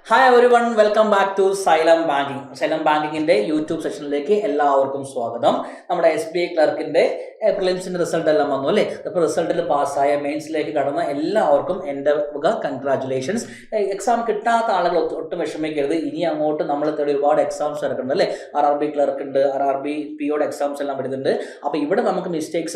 Hi every one, welcome back to Xylem banking. സൈലം ബാങ്കിങ്ങിന്റെ YouTube സെഷനിലേക്ക് എല്ലാവർക്കും സ്വാഗതം. നമ്മുടെ SBI ക്ലർക്കിന്റെ പ്രിലിംസിന്റെ റിസൾട്ട് എല്ലാം വന്നു അല്ലേ? അപ്പോൾ റിസൾട്ടിൽ പാസ്സായ മെയിൻസിലേക്ക് കടന്ന എല്ലാവർക്കും എൻ്റെ വക കൺഗ്രാറ്റുലേഷൻസ്. എക്സാം കിട്ടാത്ത ആളുകൾ ഒട്ടും വിഷമിക്കരുത്. ഇനി അങ്ങോട്ട് നമ്മൾ തേടി ഒരുപാട് എക്സാംസ് നടക്കുന്നുണ്ട് അല്ലേ? RRB ക്ലർക്ക് ഉണ്ട്, RRB PO എക്സാംസ് എല്ലാം വരുന്നുണ്ട്. അപ്പോൾ ഇവിടെ നമുക്ക്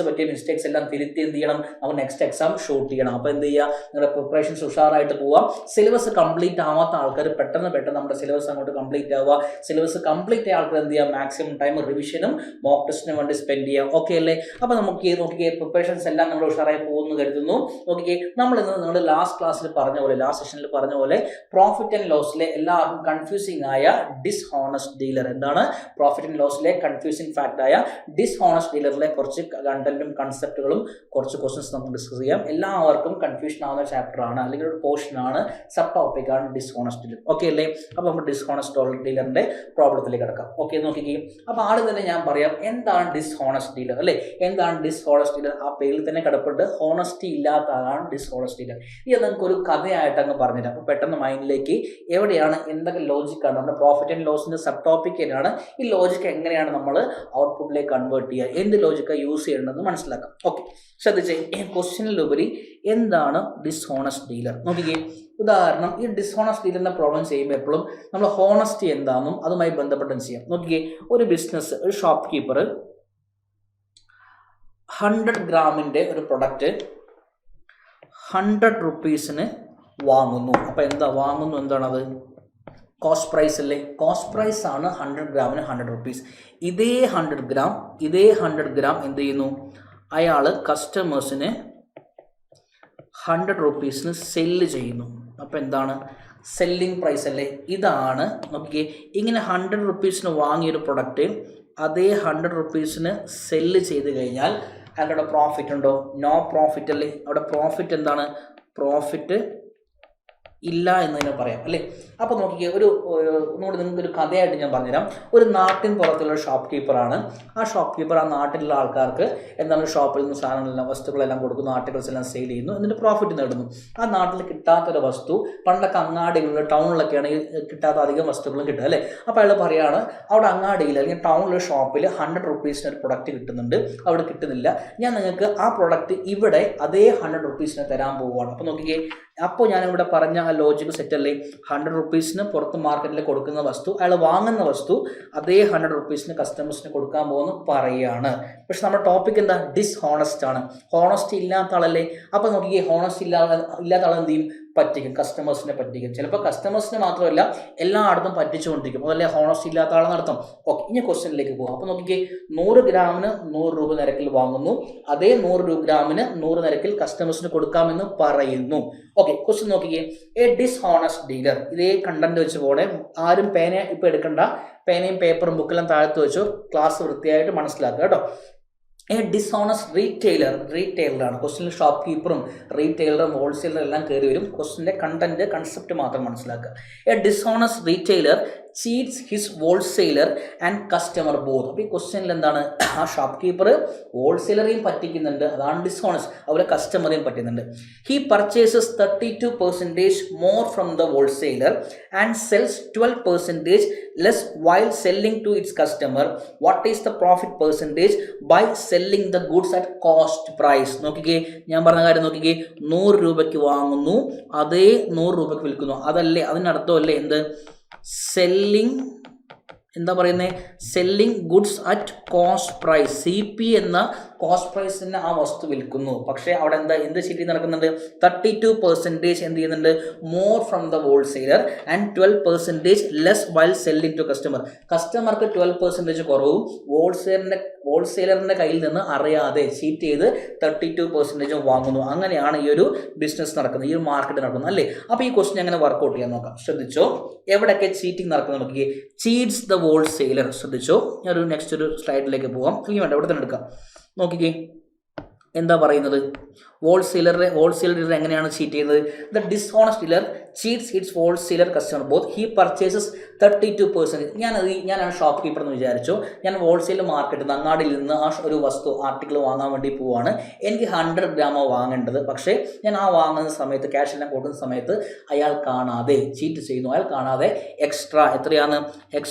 പറ്റിയ മിസ്റ്റേക്സ് എല്ലാം തിരുത്തി എന്ത് ചെയ്യണം? നമുക്ക് നെക്സ്റ്റ് എക്സാം ഷൂട്ട് ചെയ്യണം. അപ്പോൾ എന്ത് ചെയ്യുക? നിങ്ങളുടെ പ്രിപ്പറേഷൻസ് ഉഷാറായിട്ട് പോവാം. സിലബസ് കംപ്ലീറ്റ് ആവാത്ത ആൾക്കാർ പെട്ടെന്ന് നമ്മുടെ സിലബസ് അങ്ങോട്ട് കംപ്ലീറ്റ് ആവുക. സിലബസ് കംപ്ലീറ്റ് ആയ ആൾക്കാർ എന്ത് ചെയ്യുക? മാക്സിമം ടൈം റിവിഷനും മോക്ക് ടെസ്റ്റിനും വേണ്ടി സ്പെൻഡ് ചെയ്യുക. ഓക്കെ അല്ലേ? അപ്പോൾ നമുക്ക് നോക്കിയേ പ്രിപ്പറേഷൻസ് എല്ലാം നമ്മൾ ഉഷാറായി പോകുന്നു കരുതുന്നു. നോക്കിയേ, നമ്മൾ ഇന്ന് നിങ്ങൾ ലാസ്റ്റ് ക്ലാസ്സിൽ പറഞ്ഞ പോലെ, ലാസ്റ്റ് സെഷനിൽ പറഞ്ഞ പോലെ, പ്രോഫിറ്റ് ആൻഡ് ലോസിലെ എല്ലാവർക്കും കൺഫ്യൂസിംഗ് ആയ ഡിസ്ഹോണസ്റ്റ് ഡീലർ എന്താണ്? പ്രോഫിറ്റ് ആൻഡ് ലോസിലെ കൺഫ്യൂസിംഗ് ഫാക്ട് ആയ ഡിസ്ഹോണസ്റ്റ് ഡീലറിലെ കുറച്ച് കണ്ടന്റും കൺസെപ്റ്റുകളും കുറച്ച് ക്വസ്റ്റ്യൻസ് നമുക്ക് ഡിസ്കസ് ചെയ്യാം. എല്ലാവർക്കും കൺഫ്യൂഷൻ ആവുന്ന ചാപ്റ്റർ ആണ്, അല്ലെങ്കിൽ ഒരു പോർഷൻ ആണ്, സബ് ടോപ്പിക് ആണ് ഡിസ്ഹോണസ്റ്റ് ഡീലർ. ഓക്കെ അല്ലേ? അപ്പോൾ നമ്മൾ ഡിസ്ഹോണസ്റ്റ് ഡീലറിന്റെ പ്രോബ്ലത്തിലേക്ക് കിടക്കാം. ഓക്കെ, നോക്കിക്കേ. അപ്പോൾ ആദ്യം തന്നെ ഞാൻ പറയാം എന്താണ് ഡിസ്ഹോണസ്റ്റ് ഡീലർ അല്ലേ? എന്താണ് ഡിസ്ഹോണസ്റ്റ് ഡീലർ? ആ പേരിൽ തന്നെ കിടപ്പുണ്ട്, ഹോണസ്റ്റി ഇല്ലാത്ത ആളാണ് ഡിസ്ഹോണസ്റ്റ് ഡീലർ. ഇത് നമുക്ക് ഒരു കഥയായിട്ട് അങ്ങ് പറഞ്ഞുതരാം. അപ്പോൾ പെട്ടെന്ന് മൈൻഡിലേക്ക് എവിടെയാണ്, എന്തൊക്കെ ലോജിക്കാണ് നമ്മുടെ പ്രോഫിറ്റ് ആൻഡ് ലോസിന്റെ സബ് ടോപ്പിക് ഏതാണ്, ഈ ലോജിക്ക് എങ്ങനെയാണ് നമ്മൾ ഔട്ട്പുട്ടിലേക്ക് കൺവേർട്ട് ചെയ്യുക, എന്ത് ലോജിക്കാണ് യൂസ് ചെയ്യേണ്ടതെന്ന് മനസ്സിലാക്കാം. ഓക്കെ, ശ്രദ്ധിച്ചേ. ക്വസ്റ്റ്യനിലുപരി എന്താണ് ഡിസ്ഹോണസ്റ്റ് ഡീലർ? നോക്കിക്കേ, ഉദാഹരണം, ഈ ഡിസ്ഹോണസ്റ്റ് ഡീലറിന്റെ പ്രോബ്ലം ചെയ്യുമ്പോൾ എപ്പോഴും നമ്മൾ ഹോണസ്റ്റി എന്താണെന്നും അതുമായി ബന്ധപ്പെട്ടും ചെയ്യാം. നോക്കിക്കേ, ഒരു ബിസിനസ്, ഒരു ഷോപ്പ് കീപ്പർ 100 ഗ്രാമിൻ്റെ ഒരു പ്രൊഡക്റ്റ് 100 റുപ്പീസിന് വാങ്ങുന്നു. അപ്പോൾ എന്താണത്? കോസ്റ്റ് പ്രൈസ് അല്ലേ? കോസ്റ്റ് പ്രൈസ് ആണ് 100 ഗ്രാമിന് 100 റുപ്പീസ്. ഇതേ 100 ഗ്രാം എന്ത് ചെയ്യുന്നു? അയാൾ കസ്റ്റമേഴ്സിന് 100 റുപ്പീസിന് സെല്ല് ചെയ്യുന്നു. അപ്പോൾ എന്താണ്? സെല്ലിംഗ് പ്രൈസ് അല്ലേ? ഇതാണ്. നോക്കിക്കേ, ഇങ്ങനെ 100 റുപ്പീസിന് വാങ്ങിയൊരു പ്രൊഡക്റ്റ് അതേ 100 റുപ്പീസിന് സെല്ല് ചെയ്ത് കഴിഞ്ഞാൽ അവിടെ പ്രോഫിറ്റ് ഉണ്ടോ? നോ പ്രോഫിറ്റ് അല്ലേ? അവിടെ പ്രോഫിറ്റ് എന്താണ്? പ്രോഫിറ്റ് ഇല്ല എന്ന് തന്നെ പറയാം അല്ലേ? അപ്പോൾ നോക്കിക്കേ, ഒന്നുകൂടി നിങ്ങൾക്ക് ഒരു കഥയായിട്ട് ഞാൻ പറഞ്ഞുതരാം. ഒരു നാട്ടിൻ പുറത്തുള്ള ഷോപ്പ് കീപ്പറാണ്. ആ ഷോപ്പ് കീപ്പർ ആ നാട്ടിലുള്ള ആൾക്കാർക്ക് എന്താണ് ഷോപ്പിൽ നിന്ന് സാധനങ്ങളെല്ലാം, വസ്തുക്കളെല്ലാം കൊടുക്കുന്നു, ആർട്ടിക്കിൾസ് എല്ലാം സെയിൽ ചെയ്യുന്നു, എന്നിട്ട് പ്രോഫിറ്റ് നേടുന്നു. ആ നാട്ടിൽ കിട്ടാത്തൊരു വസ്തു, പണ്ടൊക്കെ അങ്ങാടികളിൽ, ടൗണിലൊക്കെയാണ് കിട്ടാത്ത അധികം വസ്തുക്കളും കിട്ടുക അല്ലേ? അപ്പോൾ അയാൾ പറയുകയാണ്, അവിടെ അങ്ങാടിയിൽ അല്ലെങ്കിൽ ടൗണിലെ ഷോപ്പിൽ 100 റുപ്പീസിന് ഒരു പ്രൊഡക്റ്റ് കിട്ടുന്നുണ്ട്, അവിടെ കിട്ടുന്നില്ല, ഞാൻ നിങ്ങൾക്ക് ആ പ്രൊഡക്റ്റ് ഇവിടെ അതേ 100 റുപ്പീസിന് തരാൻ പോവുകയാണ്. അപ്പോൾ നോക്കിക്കേ, അപ്പോൾ ഞാനിവിടെ പറഞ്ഞ ആ ലോജിക്ക് സെറ്റ് അല്ലേ? 100 റുപ്പീസിന് പുറത്ത് മാർക്കറ്റിൽ കൊടുക്കുന്ന വസ്തു, അയാൾ വാങ്ങുന്ന വസ്തു അതേ 100 റുപ്പീസിന് കസ്റ്റമേഴ്സിന് കൊടുക്കാൻ പോകുന്നു പറയുകയാണ്. പക്ഷെ നമ്മുടെ ടോപ്പിക് എന്താ? ഡിസ്ഹോണസ്റ്റ് ആണ്. ഹോണസ്റ്റി ഇല്ലാത്ത ആളല്ലേ? അപ്പോൾ നോക്കിക്കേ, ഹോണസ്റ്റി ഇല്ലാത്ത ആൾ എന്ത് ചെയ്യും? പറ്റിക്കും, കസ്റ്റമേഴ്സിനെ പറ്റിക്കും. ചിലപ്പോൾ കസ്റ്റമേഴ്സിനെ മാത്രമല്ല എല്ലായിടത്തും പറ്റിച്ചുകൊണ്ടിരിക്കും. അതല്ലേ ഹോണസ്റ്റി ഇല്ലാത്ത ആളെന്നർത്ഥം. ഓക്കെ, ഇനി ക്വസ്റ്റ്യനിലേക്ക് പോകാം. അപ്പോൾ നോക്കിക്കേ, 100 ഗ്രാമിന് 100 രൂപ നിരക്കിൽ വാങ്ങുന്നു, അതേ 100 ഗ്രാമിന് 100 നിരക്കിൽ കസ്റ്റമേഴ്സിന് കൊടുക്കാമെന്ന് പറയുന്നു. ഓക്കെ, ക്വസ്റ്റ്യൻ നോക്കിക്കേ, എ ഡിസ്ഹോണസ്റ്റ് ഡീലർ. ഇതേ കണ്ടന്റ് വെച്ച് പോണേ, ആരും പേന ഇപ്പോൾ എടുക്കണ്ട, പേനയും പേപ്പറും ബുക്കെല്ലാം താഴത്ത് വെച്ചോ, ക്ലാസ് വൃത്തിയായിട്ട് മനസ്സിലാക്കുക കേട്ടോ. എ ഡിസ്ഹോണസ്റ്റ് റീറ്റെയിലറാണ്. ക്വസ്റ്റ്യനിൽ ഷോപ്പ് കീപ്പറും റീറ്റെയിലറും ഹോൾസെയിലറും എല്ലാം കയറി വരും. ക്വസ്റ്റ്യൻ്റെ കൺസെപ്റ്റ് മാത്രം മനസ്സിലാക്കുക. A dishonest retailer cheats his wholesaler and customer both. അപ്പോൾ ഈ ക്വസ്റ്റ്യനിൽ എന്താണ്? ആ ഷോപ്പ് കീപ്പർ ഹോൾസെയിലറെയും പറ്റിക്കുന്നുണ്ട്, അതാണ് ഡിസ്ഹോണസ്റ്റ്. അതുപോലെ കസ്റ്റമറെയും പറ്റുന്നുണ്ട്. He purchases 32% more from the wholesaler and sells 12% less while selling to its customer. What is the profit percentage by selling the goods at cost price? നോക്കിക്കേ, ഞാൻ പറഞ്ഞ കാര്യം നോക്കിക്കേ, 100 രൂപയ്ക്ക് വാങ്ങുന്നു, അതേ 100 രൂപയ്ക്ക് വിൽക്കുന്നു. അതല്ലേ അതിനർത്ഥമല്ലേ എന്ത്? സെല്ലിംഗ്, എന്താ പറയുന്നത്? Selling goods at cost price. CP എന്ന കോസ്റ്റ് പ്രൈസിന് ആ വസ്തു വിൽക്കുന്നു. പക്ഷേ അവിടെ എന്ത് ചീറ്റി നടക്കുന്നുണ്ട്? 32% എന്ത് ചെയ്യുന്നുണ്ട്? More from the wholesaler and 12% less while selling to customer. കസ്റ്റമർക്ക് 12% കുറവും ഹോൾസെയിലറിന്റെ കയ്യിൽ നിന്ന് അറിയാതെ ചീറ്റ് ചെയ്ത് 32% വാങ്ങുന്നു. അങ്ങനെയാണ് ഈ ഒരു ബിസിനസ് നടക്കുന്നത്, ഈ ഒരു മാർക്കറ്റ് നടക്കുന്നത് അല്ലേ? അപ്പോൾ ഈ ക്വസ്റ്റ്യൻ എങ്ങനെ വർക്ക്ഔട്ട് ചെയ്യാൻ നോക്കാം. ശ്രദ്ധിച്ചോ, എവിടെയൊക്കെ ചീറ്റിംഗ് നടക്കുന്നത് നോക്കിയേ. Cheats the wholesaler. ശ്രദ്ധിച്ചോ, ഞാനൊരു നെക്സ്റ്റ് ഒരു സ്ലൈഡിലേക്ക് പോകാം. അല്ലെങ്കിൽ വേണ്ട, ഇവിടെ തന്നെ എടുക്കാം. നോക്കിക്കേ, എന്താ പറയുന്നത്? ഹോൾസെയിലർ എങ്ങനെയാണ് ചീറ്റ് ചെയ്യുന്നത്? The dishonest dealer cheats it's wholesaler customer both. He purchases 32%. ഞാനാണ് ഷോപ്പ് കീപ്പർ എന്ന് വിചാരിച്ചു. ഞാൻ ഹോൾസെയിൽ മാർക്കറ്റിൽ നിന്ന് അങ്ങാടിയിൽ നിന്ന് ആ ഒരു വസ്തു ആർട്ടിക്കിൾ വാങ്ങാൻ വേണ്ടി പോവാണ്. എനിക്ക് 100 ഗ്രാമോ വാങ്ങേണ്ടത്. പക്ഷേ ഞാൻ ആ വാങ്ങുന്ന സമയത്ത് ക്യാഷ് എല്ലാം കൊടുക്കുന്ന സമയത്ത് അയാൾ കാണാതെ ചീറ്റ് ചെയ്യുന്നു. അയാൾ കാണാതെ എക്സ്ട്രാ എത്രയാ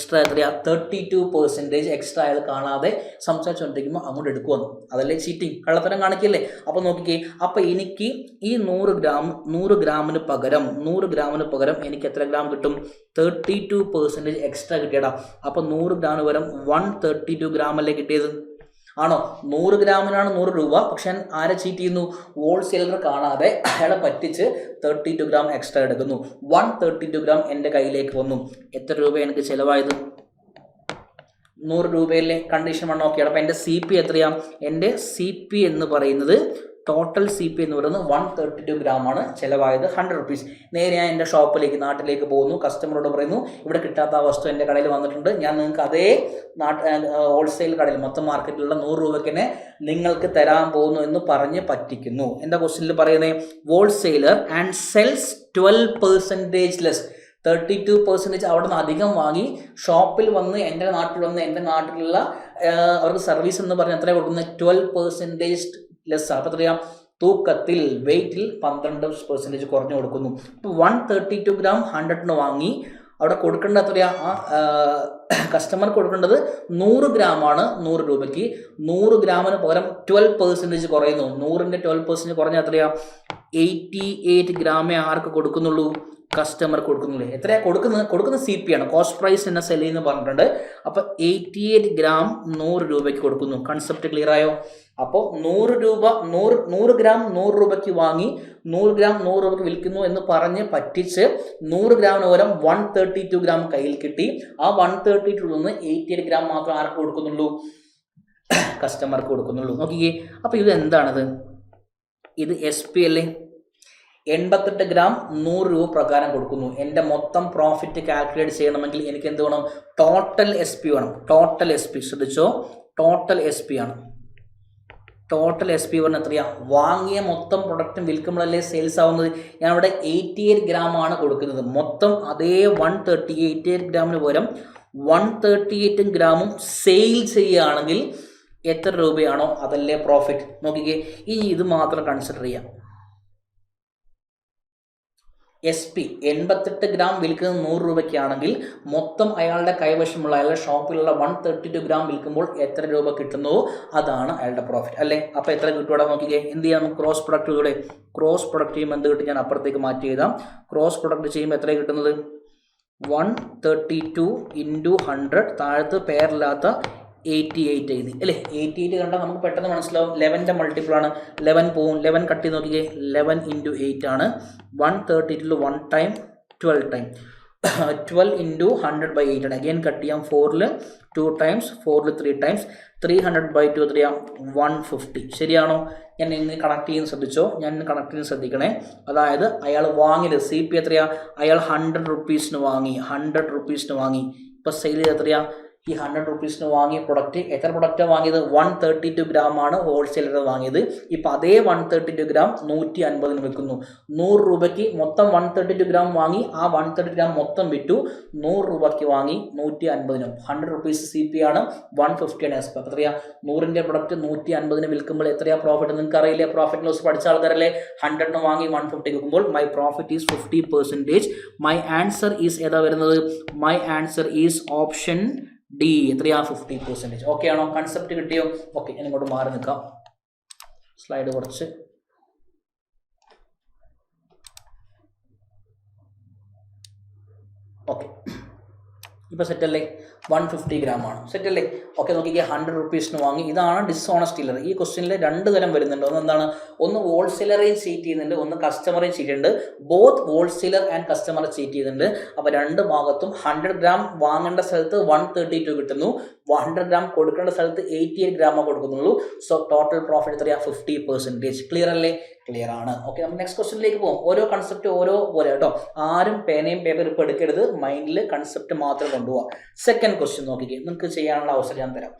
32% എക്സ്ട്രാ അയാൾ കാണാതെ സംസാരിച്ചുകൊണ്ടിരിക്കുമ്പോൾ അങ്ങോട്ട് എടുക്കുമെന്ന്. അതല്ലേ ചീറ്റിംഗ്, കള്ളത്തരം കാണിക്കില്ലേ? അപ്പോൾ നോക്കിക്കേ, അപ്പോൾ എനിക്ക് ഈ 100 ഗ്രാമിന് പകരം എനിക്ക് എത്ര ഗ്രാം കിട്ടും? 32% എക്സ്ട്രാ കിട്ടിയടാ. അപ്പോൾ 100 ഗ്രാമിന് പകരം 132 ഗ്രാമല്ലേ കിട്ടിയത്? ആണോ? 100 ഗ്രാമിനാണ് 100 രൂപ. പക്ഷെ ആരെ ചീറ്റ് ചെയ്യുന്നു? ഹോൾസെയിലർ കാണാതെ അയാളെ പറ്റിച്ച് 32 ഗ്രാം എക്സ്ട്രാ എടുക്കുന്നു. 132 ഗ്രാം എൻ്റെ കയ്യിലേക്ക് വന്നു. എത്ര രൂപ എനിക്ക് ചിലവായത്? 100 രൂപയിലെ കണ്ടീഷൻ വണ്ണം നോക്കിയാണ്. അപ്പോൾ എൻ്റെ CP എത്രയാണ്? എൻ്റെ CP എന്ന് പറയുന്നത് ടോട്ടൽ CP എന്ന് പറയുന്നത് 132 ഗ്രാമാണ് ചിലവായത്. 100 റുപ്പീസ്. നേരെ ഞാൻ എൻ്റെ ഷോപ്പിലേക്ക് നാട്ടിലേക്ക് പോകുന്നു. കസ്റ്റമറോട് പറയുന്നു, ഇവിടെ കിട്ടാത്ത ആ വസ്തു എൻ്റെ കടയിൽ വന്നിട്ടുണ്ട്. ഞാൻ നിങ്ങൾക്ക് അതേ ഹോൾസെയിൽ കടയിൽ മൊത്തം മാർക്കറ്റിലുള്ള 100 രൂപയ്ക്ക് തന്നെ നിങ്ങൾക്ക് തരാൻ പോകുന്നു എന്ന് പറഞ്ഞ് പറ്റിക്കുന്നു. എന്താ ക്വസ്റ്റ്യനിൽ പറയുന്നത്? Wholesaler and sells 12% less. 32% അവിടെ നിന്ന് അധികം വാങ്ങി ഷോപ്പിൽ വന്ന് എൻ്റെ നാട്ടിലുള്ള അവർക്ക് സർവീസ് എന്ന് പറഞ്ഞാൽ എത്രയാണ് കൊടുക്കുന്നത്? 12% ലെസ്. അപ്പോൾ എത്രയാ? തൂക്കത്തിൽ വെയിറ്റിൽ 12% കുറഞ്ഞു കൊടുക്കുന്നു. ഇപ്പോൾ 132 ഗ്രാം 100 വാങ്ങി. അവിടെ കൊടുക്കേണ്ടത് എത്രയാ? കസ്റ്റമർ കൊടുക്കേണ്ടത് 100 ഗ്രാമാണ് 100 രൂപയ്ക്ക്. 100 ഗ്രാമിന് പകരം 12% കുറയുന്നു. 100ൻ്റെ 12% കുറഞ്ഞാൽ എത്രയാ? 88 ഗ്രാമേ ആർക്ക് കൊടുക്കുന്നുള്ളൂ? കസ്റ്റമർ കൊടുക്കുന്നില്ലേ? എത്രയാണ് കൊടുക്കുന്ന CP ആണ്. കോസ്റ്റ് പ്രൈസ് എന്ന സെല്ലിൽ എന്ന് പറഞ്ഞിട്ടുണ്ട്. അപ്പോൾ 88 ഗ്രാം 100 രൂപയ്ക്ക് കൊടുക്കുന്നു. കൺസെപ്റ്റ് ക്ലിയർ ആയോ? അപ്പോൾ 100 ഗ്രാം 100 രൂപയ്ക്ക് വാങ്ങി 100 ഗ്രാം 100 രൂപയ്ക്ക് വിൽക്കുന്നു എന്ന് പറഞ്ഞ് പറ്റിച്ച് 100 ഗ്രാമിന് പകരം 132 ഗ്രാം കയ്യിൽ കിട്ടി. ആ 132 നിന്ന് 88 ഗ്രാം മാത്രം ആർക്ക് കൊടുക്കുന്നുള്ളൂ? കസ്റ്റമർക്ക് കൊടുക്കുന്നുള്ളൂ. നോക്കിക്കേ, അപ്പോൾ ഇത് എന്താണത്? ഇത് SP അല്ലേ? 88 ഗ്രാം 100 രൂപ പ്രകാരം കൊടുക്കുന്നു. എൻ്റെ മൊത്തം പ്രോഫിറ്റ് കാൽക്കുലേറ്റ് ചെയ്യണമെങ്കിൽ എനിക്ക് എന്ത് വേണം? ടോട്ടൽ SP വേണം. ടോട്ടൽ SP ശ്രദ്ധിച്ചോ, ടോട്ടൽ SP ആണ്. ടോട്ടൽ SP പറഞ്ഞാൽ എത്രയാ? വാങ്ങിയ മൊത്തം പ്രൊഡക്റ്റും വിൽക്കുമ്പോഴല്ലേ സെയിൽസ് ആവുന്നത്. ഞാൻ ഇവിടെ 88 ഗ്രാമാണ് കൊടുക്കുന്നത്. മൊത്തം അതേ 88 ഗ്രാമിന് പകരം 138 ഗ്രാമും സെയിൽ ചെയ്യുകയാണെങ്കിൽ എത്ര രൂപയാണോ അതല്ലേ പ്രോഫിറ്റ്. നോക്കിക്കേ, ഇനി ഇത് മാത്രം കൺസിഡർ ചെയ്യാം. SP 88 ഗ്രാം വിൽക്കുന്നത് 100 രൂപയ്ക്കാണെങ്കിൽ മൊത്തം അയാളുടെ കൈവശമുള്ള അയാളുടെ ഷോപ്പിലുള്ള 132 ഗ്രാം വിൽക്കുമ്പോൾ എത്ര രൂപ കിട്ടുന്നുവോ അതാണ് അയാളുടെ പ്രോഫിറ്റ് അല്ലേ. അപ്പോൾ എത്ര കിട്ടുവാടാ? നോക്കിക്കേ, എന്ത് ചെയ്യാം? ക്രോസ് പ്രൊഡക്റ്റിലൂടെ ക്രോസ് പ്രൊഡക്റ്റ് ചെയ്യുമ്പോൾ എന്ത് കിട്ടും? ഞാൻ അപ്പുറത്തേക്ക് മാറ്റി എഴുതാം. ക്രോസ് പ്രൊഡക്റ്റ് ചെയ്യുമ്പോൾ എത്ര കിട്ടുന്നത്? 132 × 100 താഴത്ത് പേരില്ലാത്ത 88 എഴുതി അല്ലേ. 88 കണ്ടാൽ നമുക്ക് പെട്ടെന്ന് മനസ്സിലാവും. 11ൻ്റെ മൾട്ടിപ്പിൾ ആണ്. 11 പോവും. 11 കട്ട് ചെയ്ത് നോക്കിക്കേ. 11 × 8 ആണ്. 132 1 ടൈം 12 ടൈം 12 × 100/8 ആണ്. അഗെയിൻ കട്ട് ചെയ്യാം. 4ൽ 2 ടൈംസ്, 4ൽ 3 ടൈംസ്. 300/2 എത്രയാ? 150. ശരിയാണോ? ഞാൻ ഇന്ന് കണക്ട് ചെയ്യുന്നത് ശ്രദ്ധിച്ചോ. ശ്രദ്ധിക്കണേ. അതായത് അയാൾ വാങ്ങിയത് CP എത്രയാ? അയാൾ 100 റുപ്പീസിന് വാങ്ങി. ഇപ്പോൾ സെയിൽ ചെയ്ത് എത്രയാ? ഈ 100 റുപ്പീസിന് വാങ്ങിയ പ്രൊഡക്റ്റ് എത്ര പ്രൊഡക്റ്റാണ് വാങ്ങിയത്? 132 ഗ്രാമാണ് ഹോൾസെയിലർ വാങ്ങിയത്. ഇപ്പോൾ അതേ 132 ഗ്രാം 150 വിൽക്കുന്നു. 100 രൂപയ്ക്ക് മൊത്തം 132 ഗ്രാം വാങ്ങി. ആ 132 ഗ്രാം മൊത്തം വിറ്റു. 100 രൂപയ്ക്ക് വാങ്ങി 150. 100 റുപ്പീസ് CP ആണ്. 150 ആണ് SP. അപ്പോൾ എത്രയാ? 100ൻ്റെ പ്രൊഡക്റ്റ് 150 വിൽക്കുമ്പോൾ എത്രയാ പ്രോഫിറ്റ്? നിങ്ങൾക്ക് അറിയില്ലേ? പ്രോഫിറ്റ് ലോസ് പഠിച്ച ആൾക്കാരല്ലേ? 100 വാങ്ങി 150 വിൽക്കുമ്പോൾ my profit is 50%. My answer is ഏതാ വരുന്നത്? My answer is option D. എത്രയാ? 50%. ഓക്കെ ആണോ? കൺസെപ്റ്റ് കിട്ടിയോ? ഓക്കെ, ഞാൻ ഇങ്ങോട്ട് മാറി നിൽക്കാം. സ്ലൈഡ് കുറച്ച് ഓക്കെ. ഇപ്പോൾ സെറ്റല്ലേ? 150 ഗ്രാമാണ്. സെറ്റല്ലേ? ഓക്കെ, നോക്കിക്കേ. 100 റുപ്പീസിന് വാങ്ങി. ഇതാണ് ഡിസ്ഓണസ്റ്റ് ഡീലർ. ഈ ക്വസ്റ്റ്യനിൽ 2 തരം വരുന്നുണ്ട്. എന്താണ്? ഒന്ന് ഹോൾസെയിലറേയും ചീറ്റ് ചെയ്യുന്നുണ്ട്, ഒന്ന് കസ്റ്റമറേയും ചീറ്റ് ചെയ്യുന്നുണ്ട്. ബോത്ത് ഹോൾസെയിലർ ആൻഡ് കസ്റ്റമറെ ചീറ്റ് ചെയ്യുന്നുണ്ട്. അപ്പോൾ 2 ഭാഗത്തും 100 ഗ്രാം വാങ്ങേണ്ട സ്ഥലത്ത് 132 കിട്ടുന്നു. 100 ഗ്രാം കൊടുക്കേണ്ട സ്ഥലത്ത് 88 ഗ്രാമേ കൊടുക്കുന്നുള്ളൂ. സോ ടോട്ടൽ പ്രോഫിറ്റ് എത്രയാ? 50%. ക്ലിയർ അല്ലേ? ക്ലിയർ ആണ്. ഓക്കെ, നമുക്ക് നെക്സ്റ്റ് ക്വസ്റ്റ്യനിലേക്ക് പോകും. ഓരോ കൺസെപ്റ്റ് ഓരോ പോലെ കേട്ടോ. ആരും പേനയും പേപ്പറും ഇപ്പോൾ എടുക്കരുത്. മൈൻഡിൽ കൺസെപ്റ്റ് മാത്രം കൊണ്ടുപോകാം. സെക്കൻഡ് ക്വസ്റ്റ്യൻ നോക്കിക്കേ. നിങ്ങൾക്ക് ചെയ്യാനുള്ള അവസരം ഞാൻ തരാം.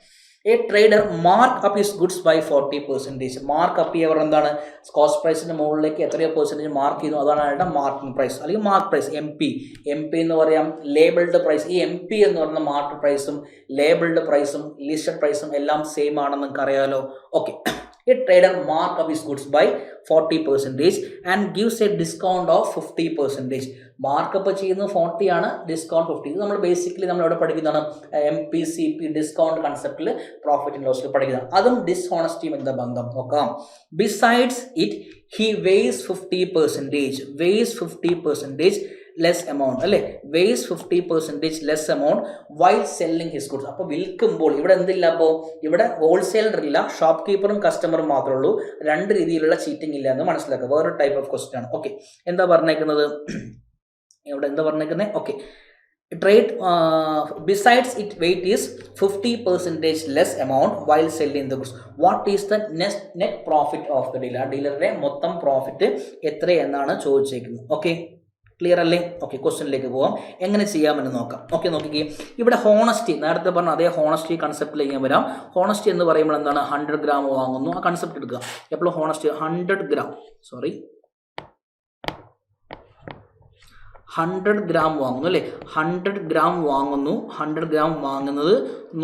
A trader mark up his goods by 40%. Mark up ചെയ്യുക എന്താണ്? കോസ്റ്റ് പ്രൈസിൻ്റെ മുകളിലേക്ക് എത്രയോ പെർസെൻറ്റേജ് മാർക്ക് ചെയ്യുന്നു, അതാണ് അയാളുടെ മാർക്കിംഗ് പ്രൈസ് അല്ലെങ്കിൽ മാർക്ക് പ്രൈസ്. എം പി എന്ന് പറയാം ലേബിൾഡ് പ്രൈസ്. ഈ എം പി എന്ന് പറയുന്ന മാർക്ക് പ്രൈസും ലേബിൾഡ് പ്രൈസും ലിസ്റ്റഡ് പ്രൈസും എല്ലാം സെയിം ആണെന്ന് നിങ്ങൾക്ക് അറിയാലോ. Okay, a trader mark up his goods by 40% and gives a discount of 50%. Markup ചെയ്യുന്നത് 40 ആണ്, ഡിസ്കൗണ്ട് 50. ഇത് നമ്മൾ ബേസിക്കലി നമ്മളിവിടെ പഠിക്കുന്നതാണ് MPCP ഡിസ്കൗണ്ട് കൺസെപ്റ്റിൽ പ്രോഫിറ്റ് ആൻഡ് ലോസിൽ പഠിക്കുന്നത്. അതും ഡിസ്ഹോണസ്റ്റിയും എന്താ ബന്ധം നോക്കാം. Besides it he weighs 50% less amount അല്ലേ, weighs 50% less amount while selling his goods. അപ്പോൾ വിൽക്കുമ്പോൾ ഇവിടെ എന്തില്ല, അപ്പോൾ ഇവിടെ ഹോൾസെയിലർ ഇല്ല, ഷോപ്പ് കീപ്പറും കസ്റ്റമറും മാത്രമേ ഉള്ളൂ. രണ്ട് രീതിയിലുള്ള ചീറ്റിംഗ് ഇല്ല എന്ന് മനസ്സിലാക്കുക. വേറൊരു ടൈപ്പ് ഓഫ് ക്വസ്റ്റ്യൻ ആണ്. ഓക്കെ, എന്താ പറഞ്ഞേക്കുന്നത് ഇവിടെ, എന്താ പറഞ്ഞേക്കുന്നത്? Okay, trade besides its weight is 50% less amount while selling the goods. What is the net profit of the dealer? ഡീലറുടെ മൊത്തം പ്രോഫിറ്റ് എത്ര എന്നാണ് ചോദിച്ചേക്കുന്നത്. ഓക്കെ, ക്ലിയർ അല്ലേ? ഓക്കെ, ക്വസ്റ്റ്യനിലേക്ക് പോകാം. എങ്ങനെ ചെയ്യാമെന്ന് നോക്കാം. ഓക്കെ, നോക്കിക്കേ, ഇവിടെ ഹോണസ്റ്റി നേരത്തെ പറഞ്ഞ അതേ ഹോണസ്റ്റി കൺസെപ്റ്റിലേക്ക് ഞാൻ വരാം. ഹോണസ്റ്റി എന്ന് പറയുമ്പോൾ എന്താണ്? 100 ഗ്രാം വാങ്ങുന്നു, ആ കൺസെപ്റ്റ് എടുക്കുക. എപ്പോഴും ഹോണസ്റ്റി 100 ഗ്രാം വാങ്ങുന്നു അല്ലേ, 100 ഗ്രാം വാങ്ങുന്നു. 100 ഗ്രാം വാങ്ങുന്നത്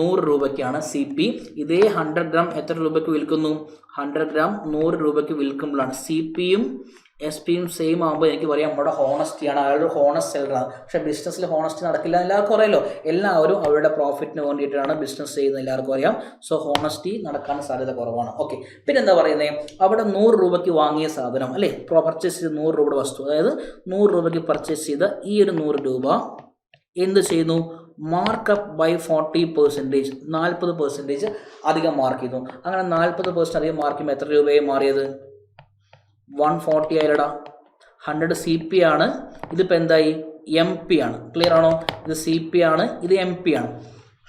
100 രൂപയ്ക്കാണ് CP. ഇതേ 100 ഗ്രാം എത്ര രൂപയ്ക്ക് വിൽക്കുന്നു? 100 ഗ്രാം 100 രൂപയ്ക്ക് വിൽക്കുമ്പോഴാണ് CPയും SP-യും സെയിം ആകുമ്പോൾ എനിക്ക് പറയാം നമ്മുടെ ഹോണസ്റ്റിയാണ്, അയാളൊരു ഹോണസ്റ്റ് സെല്ലറാണ്. പക്ഷേ ബിസിനസ്സിൽ ഹോണസ്റ്റി നടക്കില്ല, എല്ലാവർക്കും അറിയാലോ. എല്ലാവരും അവരുടെ പ്രോഫിറ്റിന് വേണ്ടിയിട്ടാണ് ബിസിനസ് ചെയ്യുന്നത്, എല്ലാവർക്കും അറിയാം. സോ ഹോണസ്റ്റി നടക്കാൻ സാധ്യത കുറവാണ്. ഓക്കെ, പിന്നെ എന്താ പറയുന്നത്? അവിടെ 100 രൂപയ്ക്ക് വാങ്ങിയ സാധനം അല്ലേ, പർച്ചേസ് ചെയ്ത് 100 രൂപയുടെ വസ്തു, അതായത് 100 രൂപയ്ക്ക് പർച്ചേസ് ചെയ്ത ഈ ഒരു 100 രൂപ എന്ത് ചെയ്യുന്നു? മാർക്കപ്പ് ബൈ 40%, 40% അധികം മാർക്ക് ചെയ്തു. അങ്ങനെ 40% അധികം മാർക്ക് ചെയ്യുമ്പോൾ എത്ര രൂപയായി മാറിയത്? 140 ആയില്ലടാ. 100 CP ആണ്, ഇതിപ്പോൾ എന്തായി? MP ആണ്. ക്ലിയർ ആണോ? ഇത് CP ആണ്, ഇത് MP ആണ്.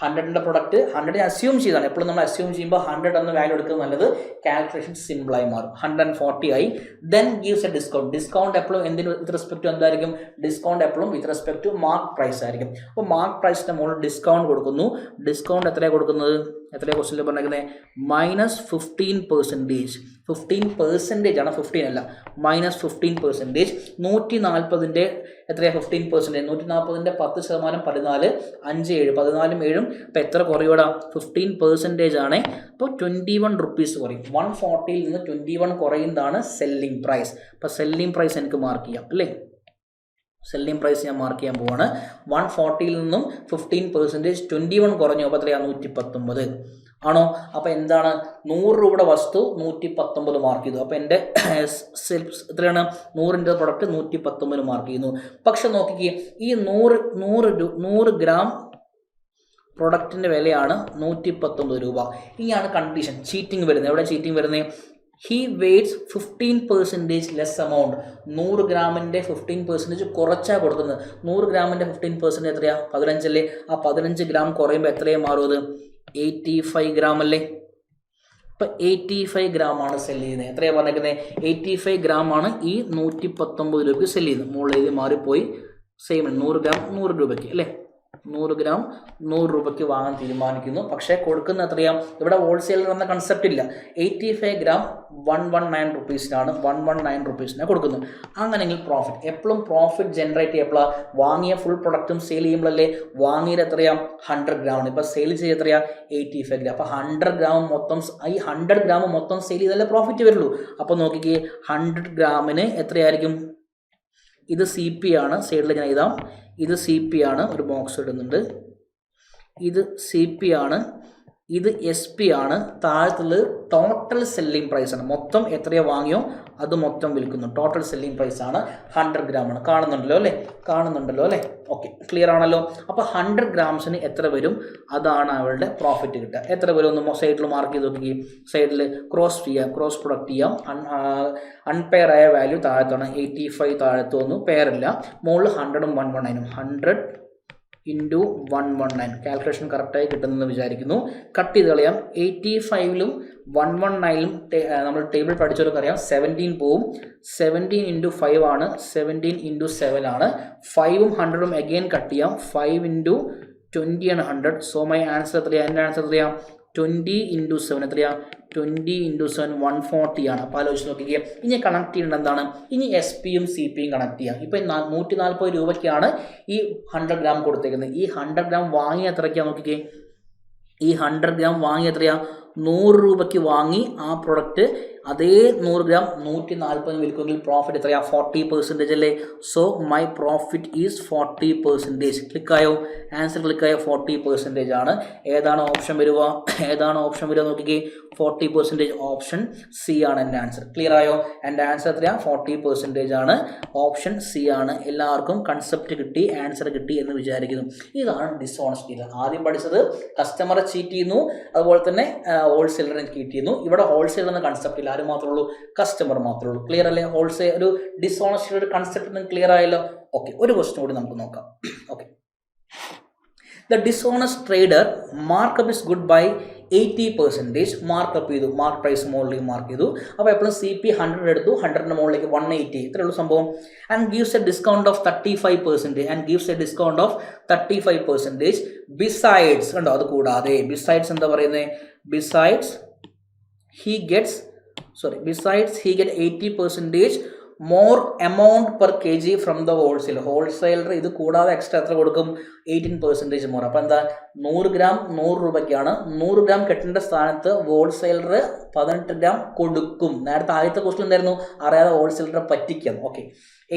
100ൻ്റെ പ്രൊഡക്റ്റ് 100 അസ്യൂം ചെയ്താണ്. എപ്പോഴും നമ്മൾ അസ്യൂം ചെയ്യുമ്പോൾ 100 എന്ന വാല്യൂ എടുക്കുന്നത് നല്ലത്. കാൽക്കുലേഷൻ സിമ്പിളായി മാറും. 140 ആയി. Then gives a discount. Discount എപ്പോഴും എന്തിന് വിത്ത് റെസ്പെക്ട് ടു എന്തായിരിക്കും? ഡിസ്കൗണ്ട് എപ്പോഴും with respect to mark price ആയിരിക്കും. അപ്പോൾ മാർക്ക് പ്രൈസിൻ്റെ മുകളിൽ ഡിസ്കൗണ്ട് കൊടുക്കുന്നു. ഡിസ്കൗണ്ട് എത്രയാണ് കൊടുക്കുന്നത്? എത്രയാണ് ക്വസ്റ്റ്യനിൽ പറഞ്ഞിരിക്കുന്നത്? -15%. 15% ആണ്, 15 അല്ല, -15%. 140ൻ്റെ എത്രയാണ് 15%? 140ൻ്റെ 10% 14, 5, 7, 14, 7. അപ്പോൾ എത്ര കുറയൂടാ? 15% ആണ്. അപ്പോൾ 21 റുപ്പീസ് കുറയും. 140ൽ നിന്ന് 21 കുറയുന്നതാണ് സെല്ലിംഗ് പ്രൈസ്. അപ്പോൾ സെല്ലിംഗ് പ്രൈസ് എനിക്ക് മാർക്ക് ചെയ്യാം അല്ലേ, സെല്ലിംഗ് പ്രൈസ് ഞാൻ മാർക്ക് ചെയ്യാൻ പോവാണ്. 140ൽ നിന്നും 15% 21 കുറഞ്ഞു. അപ്പോൾ എത്രയാണ്? 119 ആണോ? അപ്പോൾ എന്താണ്? 100 രൂപയുടെ വസ്തു 119 മാർക്ക് ചെയ്തു. അപ്പോൾ എൻ്റെ എത്രയാണ്? 100ൻ്റെ പ്രൊഡക്റ്റ് 119 മാർക്ക് ചെയ്യുന്നു. പക്ഷെ നോക്കിക്കേ, ഈ 100 ഗ്രാം പ്രൊഡക്റ്റിൻ്റെ വിലയാണ് 119 രൂപ. ഇനിയാണ് കണ്ടീഷൻ, ചീറ്റിംഗ് വരുന്നത്. എവിടെ ചീറ്റിംഗ് വരുന്നത്? He weights 15% less amount. 100 ഗ്രാമിൻ്റെ 15% കുറച്ചാണ് കൊടുക്കുന്നത്. 100 ഗ്രാമിൻ്റെ 15% എത്രയാണ്? 15 അല്ലേ. ആ 15 ഗ്രാം കുറയുമ്പോൾ എത്രയാണ് മാറുന്നത്? 85 ഗ്രാം അല്ലേ. ഇപ്പം 85 ഗ്രാമാണ് സെല് ചെയ്യുന്നത്. എത്രയാണ് പറഞ്ഞേക്കുന്നത്? 85 ഗ്രാമാണ് ഈ 119 രൂപയ്ക്ക് സെല് ചെയ്യുന്നത്. മുകളിൽ മാറിപ്പോയി. സെയിം 100 ഗ്രാം 100 രൂപയ്ക്ക് അല്ലേ. 100 ഗ്രാം 100 രൂപയ്ക്ക് വാങ്ങാൻ തീരുമാനിക്കുന്നു. പക്ഷേ കൊടുക്കുന്ന എത്രയാ? ഇവിടെ ഹോൾസെയിലർ എന്ന കൺസെപ്റ്റ് ഇല്ല. 85 ഗ്രാം 119 റുപ്പീസിനാണ്, 119 റുപ്പീസിനാണ് കൊടുക്കുന്നത്. അങ്ങനെയെങ്കിൽ പ്രോഫിറ്റ് എപ്പോഴും പ്രോഫിറ്റ് ജനറേറ്റ് ചെയ്യപ്പോഴാണ് വാങ്ങിയ ഫുൾ പ്രൊഡക്റ്റും സെയിൽ ചെയ്യുമ്പോഴല്ലേ. വാങ്ങിയത് എത്രയാ? 100 ഗ്രാമാണ്. ഇപ്പോൾ സെയിൽ ചെയ്ത് എത്രയാ? 85 ഗ്രാം. അപ്പോൾ 100 ഗ്രാം മൊത്തം, ഈ 100 ഗ്രാം മൊത്തം സെയിൽ ചെയ്താലേ പ്രോഫിറ്റ് വരുള്ളൂ. അപ്പോൾ നോക്കിക്കേ, 100 ഗ്രാമിന് എത്രയായിരിക്കും? ഇത് CP ആണ്, സൈഡിൽ ഞാൻ എഴുതാം. ഇത് CP ആണ്, ഒരു ബോക്സ് ഇടുന്നുണ്ട്. ഇത് CP ആണ്, ഇത് SP ആണ്. താഴത്തുള്ളത് ടോട്ടൽ സെല്ലിംഗ് പ്രൈസാണ്. മൊത്തം എത്രയാണ് വാങ്ങിയോ അത് മൊത്തം വിൽക്കുന്നു. ടോട്ടൽ സെല്ലിംഗ് പ്രൈസാണ് 100 ഗ്രാമാണ്. കാണുന്നുണ്ടല്ലോ അല്ലേ. ഓക്കെ, ക്ലിയർ ആണല്ലോ. അപ്പോൾ 100 ഗ്രാംസിന് എത്ര വരും? അതാണ് അവളുടെ പ്രോഫിറ്റ് കിട്ടുക. എത്ര വരും ഒന്ന് സൈഡിൽ മാർക്ക് ചെയ്ത് നോക്കി. സൈഡിൽ ക്രോസ് പ്രൊഡക്റ്റ് ചെയ്യാം. അൺപെയർ ആയ വാല്യൂ താഴത്താണ്. 85 താഴത്ത് വന്നു, പെയറില്ല. മുകളിൽ 100ഉം 119ഉം. 100 ഇൻറ്റു 119. കാൽക്കുലേഷൻ കറക്റ്റായി കിട്ടുന്നെന്ന് വിചാരിക്കുന്നു. കട്ട് ചെയ്ത് കളയാം. 85ലും 119ലും നമ്മൾ ടേബിൾ പഠിച്ചവർക്കറിയാം 17 പോവും. 17 ഇൻറ്റു 5 ആണ്, 17 ഇൻറ്റു 7 ആണ്. 5ഉം 100ഉം അഗെയിൻ കട്ട് ചെയ്യാം. 5 ഇൻറ്റു 20 ആണ് 100. സോ മൈ ആൻസർ എത്രയാണ്? എൻ്റെ ആൻസർ എത്രയാണ്? 20 × 7 എത്രയാ? 20 × 7 140 ആണ്. അപ്പോൾ ആലോചിച്ച് നോക്കിക്കുക. ഇനി കണക്ട് ചെയ്യേണ്ടത് എന്താണ്? ഇനി SP യും CP യും കണക്ട് ചെയ്യാം. ഇപ്പം 140 രൂപയ്ക്കാണ് ഈ 100 ഗ്രാം കൊടുത്തേക്കുന്നത്. ഈ 100 ഗ്രാം വാങ്ങി എത്രയ്ക്കാണ് നോക്കിക്കേ? ഈ 100 ഗ്രാം വാങ്ങി എത്രയാ? 100 രൂപയ്ക്ക് വാങ്ങി ആ പ്രൊഡക്റ്റ് അതേ 100 ഗ്രാം 140 വിൽക്കുമെങ്കിൽ പ്രോഫിറ്റ് എത്രയാ? 40% അല്ലേ? So my profit is 40%. ക്ലിക്കായോ? ആൻസർ ക്ലിക്കായോ? 40% ആണ്. ഏതാണ് ഓപ്ഷൻ വരിക? നോക്കിക്കേ. 40% ഓപ്ഷൻ സി ആണ് എൻ്റെ ആൻസർ. ക്ലിയർ ആയോ? എൻ്റെ ആൻസർ എത്രയാ? 40% ആണ്. ഓപ്ഷൻ സി ആണ്. എല്ലാവർക്കും കൺസെപ്റ്റ് കിട്ടി, ആൻസർ കിട്ടി എന്ന് വിചാരിക്കുന്നു. ഇതാണ് ഡിസോണസ്റ്റി. ആദ്യം പഠിച്ചത് കസ്റ്റമറെ ചീറ്റ് ചെയ്യുന്നു, അതുപോലെ തന്നെ ഹോൾസെയിലറിനെ ചീറ്റ് ചെയ്യുന്നു. ഇവിടെ ഹോൾസെയിലർ എന്ന കൺസെപ്റ്റ് ഇല്ല. ആര് മാത്രമേ ഉള്ളൂ? കസ്റ്റമർ മാത്രമേ ഉള്ളൂ. ക്ലിയർ അല്ലേ? ഹോൾസെയിൽ ഒരു ഡിസോണസ്റ്റിയുടെ ഒരു കൺസെപ്റ്റ് ക്ലിയർ ആയല്ലോ. ഓക്കെ, ഒരു ക്വസ്റ്റ്യൻ കൂടി നമുക്ക് നോക്കാം. Okay, the dishonest trader markup is good bye 80%. Markup ചെയ്തു, മാർക്ക് പ്രൈസ് മുകളിലേക്ക് മാർക്ക് ചെയ്തു. അപ്പോൾ എപ്പോഴും CP 100 എടുത്തു, 100ന്റെ മുകളിലേക്ക് 180, ഇത്രയേ ഉള്ളൂ സംഭവം. And gives a discount of 35%. Besides, കണ്ടോ? അത് കൂടാതെ ബിസൈഡ്സ് എന്താ പറയുന്നത്? Besides he gets 80% more amount per kg from the wholesaler. ഇത് കൂടാതെ എക്സ്ട്രാ എത്ര കൊടുക്കും? 18% മോർ. അപ്പോൾ എന്താ? 100 ഗ്രാം 100 രൂപയ്ക്കാണ്. 100 ഗ്രാം കെട്ടേണ്ട സ്ഥാനത്ത് ഹോൾസെയിലർ 18 ഗ്രാം കൊടുക്കും. നേരത്തെ ആദ്യത്തെ ക്വസ്റ്റ്യൻ എന്തായിരുന്നു? അറിയാതെ ഹോൾസെയിലറെ പറ്റിക്കാം. Okay,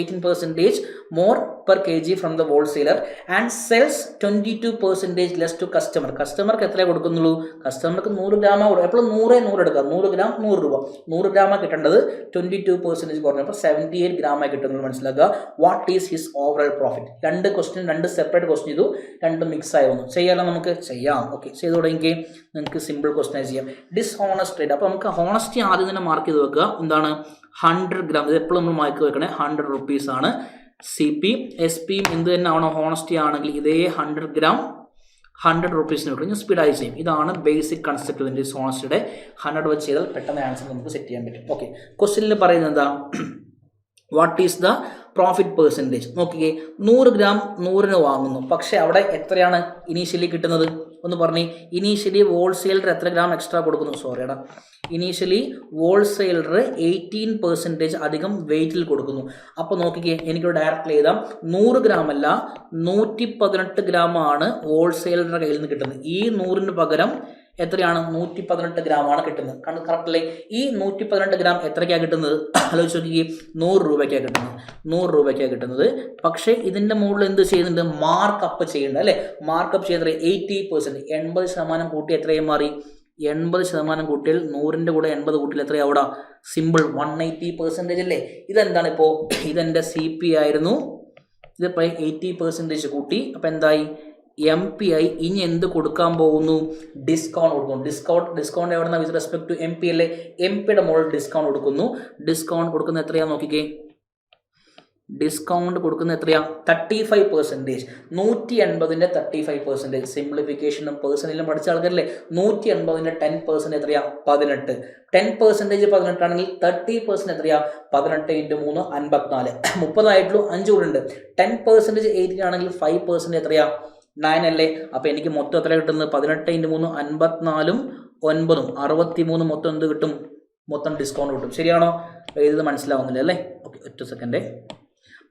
18% more per kg from the wholesaler and sells 22% less to customer. കസ്റ്റമർക്ക് എത്രയേ കൊടുക്കുന്നുള്ളൂ? കസ്റ്റമർക്ക് 100 ഗ്രാം. എപ്പോഴും 100 എടുക്കുക. 100 ഗ്രാം 100 രൂപ. 100 ഗ്രാമാണ് കിട്ടേണ്ടത്. 22% കുറഞ്ഞപ്പോൾ 78 ഗ്രാമായി കിട്ടുന്നത് മനസ്സിലാക്കുക. What is his overall profit? രണ്ട് സെപ്പറേറ്റ് ക്വസ്റ്റ്യൻ ചെയ്തു, രണ്ട് മിക്സ് ആയി വന്നു. ചെയ്യാമല്ലോ? നമുക്ക് ചെയ്യാം. ഓക്കെ, ചെയ്ത് തുടങ്ങിക്കേ. നിങ്ങൾക്ക് സിമ്പിൾ ക്വസ്റ്റ്യൻ ചെയ്യാം. Dishonest trade. അപ്പോൾ നമുക്ക് ഹോണസ്റ്റി ആദ്യം തന്നെ മാർക്ക് ചെയ്ത് വെക്കുക. എന്താണ്? 100 ഗ്രാം. ഇത് എപ്പോഴും നമ്മൾ മാർക്ക് വെക്കണേ. 100 rupees ആണ്. CP SP എന്ത് തന്നെ ആവണോ? ഹോണസ്റ്റി ആണെങ്കിൽ ഇതേ 100 ഗ്രാം 100 rupees കിട്ടും. സ്പീഡായി ചെയ്യും. ഇതാണ് ബേസിക് കൺസെപ്റ്റ്. ഇതിൻ്റെ ഹോണസ്റ്റിയുടെ 100 വെച്ച് ചെയ്താൽ പെട്ടെന്ന് ആൻസർ നമുക്ക് സെറ്റ് ചെയ്യാൻ പറ്റും. ഓക്കെ, ക്വസ്റ്റ്യനിൽ പറയുന്നത് എന്താ? What is the profit percentage? നോക്കിക്കേ, 100 ഗ്രാം 100ന് വാങ്ങുന്നു. പക്ഷേ അവിടെ എത്രയാണ് ഇനീഷ്യലി കിട്ടുന്നത്? ഒന്ന് പറഞ്ഞേ. ഇനീഷ്യലി ഹോൾസെയിലർ എത്ര ഗ്രാം എക്സ്ട്രാ കൊടുക്കുന്നു? സോറിയടാ, ഇനീഷ്യലി ഹോൾസെയിലർ 18% അധികം വെയിറ്റിൽ കൊടുക്കുന്നു. അപ്പോൾ നോക്കിക്കേ, എനിക്കൊരു ഡയറക്റ്റ് എഴുതാം. 100 ഗ്രാം അല്ല, 118 ഗ്രാമാണ് ഹോൾസെയിലറുടെ കയ്യിൽ നിന്ന് കിട്ടുന്നത്. ഈ 100ന് പകരം എത്രയാണ്? 118 ഗ്രാമാണ് കിട്ടുന്നത്. കറക്റ്റ് അല്ലേ? ഈ 118 ഗ്രാം എത്രയ്ക്കാണ് കിട്ടുന്നത്? ആലോചിച്ച് നോക്കിക്കേ. 100 രൂപയ്ക്കാണ് കിട്ടുന്നത്. പക്ഷേ ഇതിൻ്റെ മുകളിൽ എന്ത് ചെയ്യുന്നുണ്ട്? മാർക്കപ്പ് ചെയ്യുന്നുണ്ട് അല്ലേ? മാർക്കപ്പ് ചെയ്യുന്നത് 80%. 80% കൂട്ടി എത്രയും മാറി? 80% കൂട്ടിയാൽ 100ൻ്റെ കൂടെ 80 കൂട്ടിയാൽ എത്രയാണ് അവിടെ? സിമ്പിൾ 180% അല്ലേ? ഇതെന്താണ്? ഇപ്പോൾ ഇതെൻ്റെ CP ആയിരുന്നു. ഇതിപ്പോൾ 80% കൂട്ടി. അപ്പോൾ എന്തായി? MPI. ഇനി എന്ത് കൊടുക്കാൻ പോകുന്നു? ഡിസ്കൗണ്ട് കൊടുക്കുന്നു. ഡിസ്കൗണ്ട് എവിടെ നിന്നാണ്? വിത്ത് റെസ്പെക്ട് ടു MP അല്ലേ? MPയുടെ മുകളിൽ ഡിസ്കൗണ്ട് കൊടുക്കുന്നു. ഡിസ്കൗണ്ട് കൊടുക്കുന്നത് എത്രയാണെന്ന് നോക്കിക്കേ. ഡിസ്കൗണ്ട് കൊടുക്കുന്നത് എത്രയാണ്? 35%. 180ൻ്റെ 35%. സിംപ്ലിഫിക്കേഷനും പേഴ്സണലും പഠിച്ച ആൾക്കാരല്ലേ? 180ൻ്റെ 10% എത്രയാണ്? 18. 10% 18 ആണെങ്കിൽ 30% എത്രയാണ്? 18 × 3 54. 30 ആയിട്ടുള്ളൂ, 5 കൂടെ ഉണ്ട്. 10% 18 ആണെങ്കിൽ 5% എത്രയാണ്? 9 അല്ലേ? അപ്പോൾ എനിക്ക് മൊത്തം എത്ര കിട്ടുന്നത്? 18 × 3 54 9 63. മൊത്തം എന്ത് കിട്ടും? മൊത്തം ഡിസ്കൗണ്ട് കിട്ടും. ശരിയാണോ? ഇത് മനസ്സിലാവുന്നില്ല അല്ലേ? ഓക്കെ, ഒറ്റ സെക്കൻഡ്.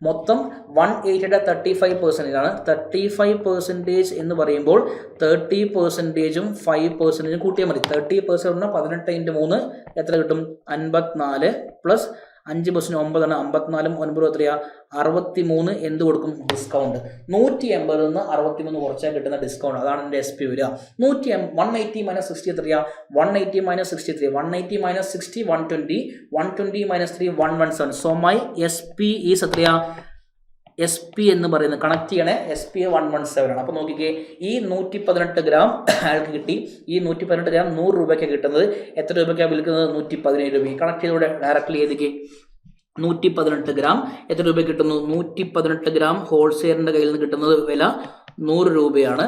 മൊത്തം 180യുടെ 35% ആണ്. 35% എന്ന് പറയുമ്പോൾ 30%ഉം 5%ഉം കൂട്ടിയാൽ മതി. 30% 18 × 3 എത്ര കിട്ടും? 54 പ്ലസ് 5% 9 ആണ്. 54 9 എത്രയാണ്? 63. എന്ത് കൊടുക്കും? ഡിസ്കൗണ്ട്. 180 നിന്ന് 63 കുറച്ചാൽ കിട്ടുന്ന ഡിസ്കൗണ്ട്. അതാണ് എൻ്റെ SP വരിക. 180 - 60 എത്രയാണ്? 180 - 63. 180 - 60 120. 120 - 3 117. സോ മൈ SP ഈസ് എത്രയാണ്? SP എന്ന് പറയുന്നത് കണക്ട് ചെയ്യണേ. SP 117 ആണ്. അപ്പോൾ നോക്കിക്കേ, ഈ 118 ഗ്രാം അയാൾക്ക് കിട്ടി. ഈ 118 ഗ്രാം 100 രൂപയ്ക്കാണ് കിട്ടുന്നത്. എത്ര രൂപയ്ക്കാണ് വിൽക്കുന്നത്? 117 രൂപ. കണക്ട് ചെയ്തോടെ ഡയറക്റ്റ്ലി എഴുതിക്കേ. 118 ഗ്രാം എത്ര രൂപ കിട്ടുന്നു? 118 ഗ്രാം ഹോൾസെയിലറിൻ്റെ കയ്യിൽ നിന്ന് കിട്ടുന്നത് വില 100 രൂപയാണ്.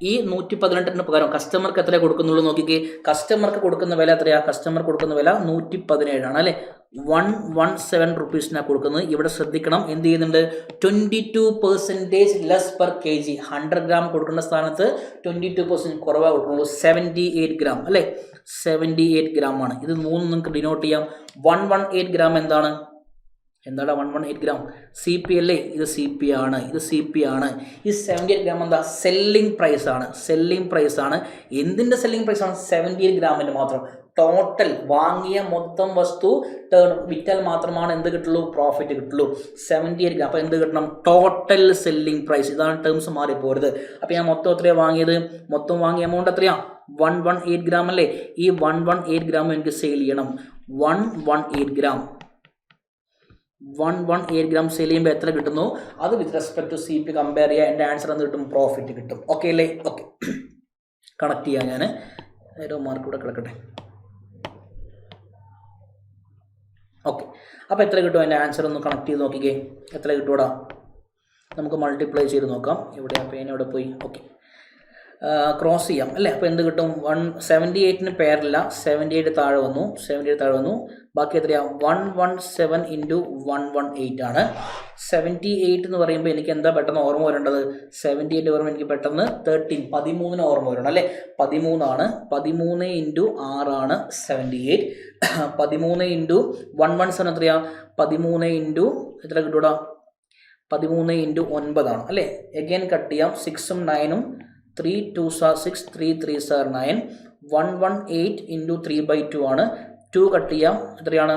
ഈ 118 പകരം കസ്റ്റമർക്ക് എത്ര കൊടുക്കുന്നുള്ളൂ നോക്കിക്കേ. കസ്റ്റമർക്ക് കൊടുക്കുന്ന വില എത്രയാണ്? കസ്റ്റമർക്ക് കൊടുക്കുന്ന വില 117 ആണ് അല്ലേ. 117 റുപ്പീസിനാണ് കൊടുക്കുന്നത്. ഇവിടെ ശ്രദ്ധിക്കണം, എന്ത് ചെയ്യുന്നുണ്ട്? 22% less per K G. 100 gram കൊടുക്കേണ്ട സ്ഥാനത്ത് 22% കുറവാണ് കൊടുക്കുന്നുള്ളൂ. 78 ഗ്രാം അല്ലേ. 78 ഗ്രാം ആണ്. ഇത് മൂന്നും നിങ്ങൾക്ക് ഡിനോട്ട് ചെയ്യാം. 118 ഗ്രാം എന്താണ്? 118 ഗ്രാം? സി പി അല്ലേ. ഇത് സി പി ആണ്, ഇത് സി പി ആണ്. ഈ 78 ഗ്രാം എന്താ? സെല്ലിംഗ് പ്രൈസ് ആണ്. സെല്ലിംഗ് പ്രൈസ് ആണ്. എന്തിൻ്റെ സെല്ലിംഗ് പ്രൈസ് ആണ്? 78 ഗ്രാമിൻ്റെ മാത്രം. ടോട്ടൽ വാങ്ങിയ മൊത്തം വസ്തു വിറ്റാൽ മാത്രമാണ് എന്ത് കിട്ടുള്ളൂ? പ്രോഫിറ്റ് കിട്ടുള്ളൂ. 78 ഗ്രാം. അപ്പോൾ എന്ത് കിട്ടണം? Total selling price. ഇതാണ് ടേംസ് മാറിപ്പോരുത്. അപ്പോൾ ഞാൻ മൊത്തം എത്രയാണ് വാങ്ങിയത്? മൊത്തം വാങ്ങിയ എമൗണ്ട് എത്രയാണ്? 118 ഗ്രാം അല്ലേ. ഈ 118 ഗ്രാം എനിക്ക് സെയിൽ ചെയ്യണം. 118 ഗ്രാം 118 ഗ്രാം സെയിൽ ചെയ്യുമ്പോൾ എത്ര കിട്ടുന്നു? അത് with respect to C P compare ചെയ്യുക. എൻ്റെ ആൻസർ എന്ത് കിട്ടും? പ്രോഫിറ്റ് കിട്ടും. ഓക്കെ അല്ലേ? ഓക്കെ, കണക്ട് ചെയ്യാം. ഞാൻ ഓരോ മാർക്ക് കൂടെ കിടക്കട്ടെ. ഓക്കെ, അപ്പോൾ എത്ര കിട്ടും? എൻ്റെ ആൻസർ ഒന്ന് കണക്ട് ചെയ്ത് നോക്കിക്കേ. എത്ര കിട്ടൂടാ? നമുക്ക് മൾട്ടിപ്ലൈ ചെയ്ത് നോക്കാം. ഇവിടെ ആ പേന ഇവിടെ പോയി. ഓക്കെ, ക്രോസ് ചെയ്യാം അല്ലേ. അപ്പോൾ എന്ത് കിട്ടും? 178 പേരില്ല. 78 താഴെ വന്നു. 78 താഴെ വന്നു. ബാക്കി എത്രയാണ്? 117 ഇൻറ്റു 118 ആണ്. 78 എന്ന് പറയുമ്പോൾ എനിക്ക് എന്താ പെട്ടെന്ന് ഓർമ്മ വരേണ്ടത്? 78 പറയുമ്പോൾ എനിക്ക് പെട്ടെന്ന് 13 ഓർമ്മ വരണം അല്ലേ. 13 ആണ്. 13 ഇൻറ്റു 6 ആണ് 78. 13 ഇൻറ്റു 117 എത്രയാണ്? 13 ഇൻറ്റു എത്ര കിട്ടൂടാ? 13 ഇൻറ്റു 9 ആണ് അല്ലേ. എഗെയിൻ കട്ട് ചെയ്യാം. 6ഉം 9ഉം 3 2s are 6, 3 3s are 9. 118 into 3/2 ആണ്. 2 കട്ട് ചെയ്യാം. എത്രയാണ്?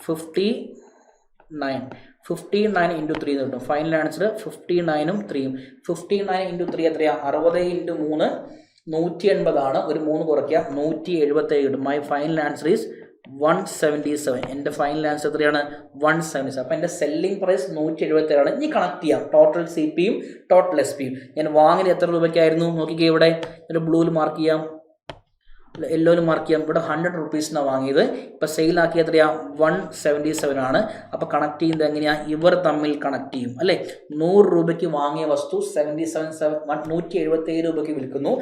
59. 59 ഇൻറ്റു 3 എന്ന് കിട്ടും. ഫൈനൽ ആൻസർ 59ഉം 3ഉം. 59 ഇൻറ്റു 3 എത്രയാണ്? 60 ഇൻറ്റു 3 180 ആണ്. ഒരു 3 കുറയ്ക്കുക, 177 കിട്ടും. My final answer is 177. എൻ്റെ ഫൈനൽ ആൻസർ എത്രയാണ്? 177. അപ്പോൾ എൻ്റെ സെല്ലിംഗ് പ്രൈസ് 177 ആണ്. ഇനി കണക്ട് ചെയ്യാം ടോട്ടൽ സി പിയും ടോട്ടൽ എസ് പിയും. ഞാൻ വാങ്ങിയത് എത്ര രൂപയ്ക്കായിരുന്നു നോക്കിക്കേ. ഇവിടെ ഒരു ബ്ലൂവിൽ മാർക്ക് ചെയ്യാം, യെല്ലോയിൽ മാർക്ക് ചെയ്യാം. ഇവിടെ 100 റുപ്പീസിനാണ് വാങ്ങിയത്. ഇപ്പോൾ സെയിലാക്കിയത് എത്രയാണ്? 177 ആണ്. അപ്പോൾ കണക്ട് ചെയ്യുന്നത് എങ്ങനെയാണ്? ഇവർ തമ്മിൽ കണക്ട് ചെയ്യും അല്ലേ. 100 രൂപയ്ക്ക് വാങ്ങിയ വസ്തു 177 രൂപയ്ക്ക് വിൽക്കുന്നു.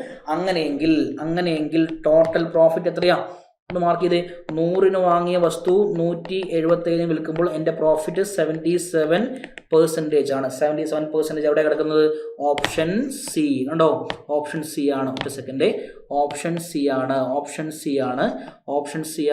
അങ്ങനെയെങ്കിൽ ടോട്ടൽ പ്രോഫിറ്റ് എത്രയാണ്? ഒന്ന് മാർക്ക് ചെയ്ത്. 100-ന് വാങ്ങിയ വസ്തു 177-ന് വിൽക്കുമ്പോൾ എൻ്റെ പ്രോഫിറ്റ് 77% ആണ്. 77% എവിടെ കിടക്കുന്നത്? Option C. കണ്ടോ? ഓപ്ഷൻ സി ആണ്. ഒറ്റ സെക്കൻഡ്. ഓപ്ഷൻ സി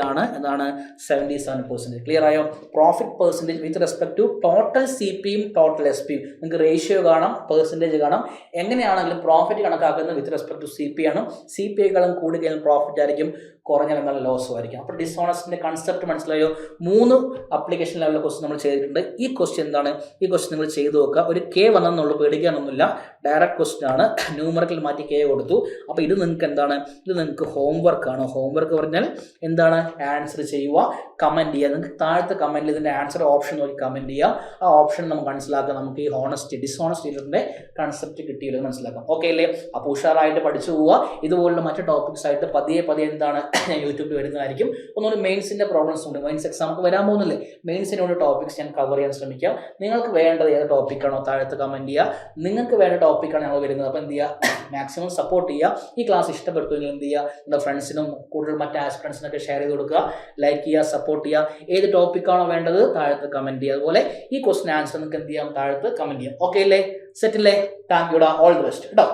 ആണ്. എന്താണ്? 77%. ക്ലിയർ ആയോ? Profit percentage with respect to total C പിയും ടോട്ടൽ എസ് പിയും. നിങ്ങൾക്ക് റേഷ്യോ കാണാം, പെർസെൻറ്റേജ് കാണാം. എങ്ങനെയാണെങ്കിലും പ്രോഫിറ്റ് കണക്കാക്കുന്നത് with respect to C P ആണ്. സി പി ഐക്കാളും കൂടി കഴിഞ്ഞാൽ പ്രോഫിറ്റ് ആയിരിക്കും, കുറഞ്ഞാൽ എന്നാൽ ലോസും ആയിരിക്കും. അപ്പോൾ ഡിസ്ഹോണസ്റ്റിൻ്റെ കൺസെപ്റ്റ് മനസ്സിലായോ? 3 അപ്ലിക്കേഷൻ ലെവലിലെ ക്വസ്റ്റ്യൻ നമ്മൾ ചെയ്തിട്ടുണ്ട്. ഈ ക്വസ്റ്റ്യൻ എന്താണ്? ഈ ക്വസ്റ്റ്യൻ നിങ്ങൾ ചെയ്ത് നോക്കുക. ഒരു കെ വന്നെന്നുള്ളൂ, പേടിക്കാനൊന്നുമില്ല. ഡയറക്റ്റ് ക്വസ്റ്റ്യൻ ആണ്. ന്യൂമറിക്കൽ മാറ്റി കെ കൊടുത്തു. അപ്പോൾ ഇത് നിങ്ങൾക്ക് എന്താണ്? ഇത് നിങ്ങൾക്ക് ഹോംവർക്കാണ്. ഹോംവർക്ക് പറഞ്ഞാൽ എന്താണ്? ആൻസർ ചെയ്യുക, കമൻറ്റ് ചെയ്യുക. നിങ്ങൾക്ക് താഴത്തെ കമൻറ്റിൽ ഇതിൻ്റെ ആൻസർ ഓപ്ഷൻ നോക്കി കമൻറ്റ് ചെയ്യാം. ആ ഓപ്ഷൻ നമുക്ക് മനസ്സിലാക്കാം. നമുക്ക് ഈ ഡിസ്ഹോണസ്റ്റിൻ്റെ കൺസെപ്റ്റ് കിട്ടിയില്ല മനസ്സിലാക്കാം. ഓക്കെ അല്ലേ? അപ്പോൾ ഉഷാറായിട്ട് പഠിച്ചു പോവുക. ഇതുപോലുള്ള മറ്റ് ടോപ്പിക്സ് ആയിട്ട് പതിയെ എന്താണ് ഞാൻ യൂട്യൂബിൽ വരുന്നതായിരിക്കും. ഒന്നുകൂടി മെയിൻസിൻ്റെ പ്രോബ്ലംസ് ഉണ്ട്. മെയിൻസ് എക്സാം ഒക്കെ വരാൻ പോകുന്നില്ലേ. മെയിൻസിനോട് ടോപ്പിക്സ് ഞാൻ കവർ ചെയ്യാൻ ശ്രമിക്കാം. നിങ്ങൾക്ക് വേണ്ടത് ഏത് ടോപ്പിക്കാണോ താഴത്ത് കമൻറ്റ് ചെയ്യുക. നിങ്ങൾക്ക് വേണ്ട ടോപ്പിക്കാണ് ഞങ്ങൾ വരുന്നത്. അപ്പോൾ എന്ത് ചെയ്യുക? മാക്സിമം സപ്പോർട്ട് ചെയ്യുക. ഈ ക്ലാസ് ഇഷ്ടപ്പെടുത്തുമെങ്കിൽ എന്ത് ചെയ്യുക? നിങ്ങളുടെ ഫ്രണ്ട്സിനും കൂടുതൽ മറ്റ് ആസ്പിറൻസിനൊക്കെ ഷെയർ ചെയ്ത് കൊടുക്കുക, ലൈക്ക് ചെയ്യുക, സപ്പോർട്ട് ചെയ്യുക. ഏത് ടോപ്പിക്കാണോ വേണ്ടത് താഴത്ത് കമൻറ്റ് ചെയ്യുക. അതുപോലെ ഈ ക്വസ്റ്റ്യൻ ആൻസർ നിങ്ങൾക്ക് എന്ത് ചെയ്യാം? താഴത്ത് കമൻറ്റ് ചെയ്യാം. ഓക്കെ അല്ലേ? സെറ്റ് അല്ലേ? താങ്ക് യുടാ. ഓൾ ദി ബെസ്റ്റ് കേട്ടോ.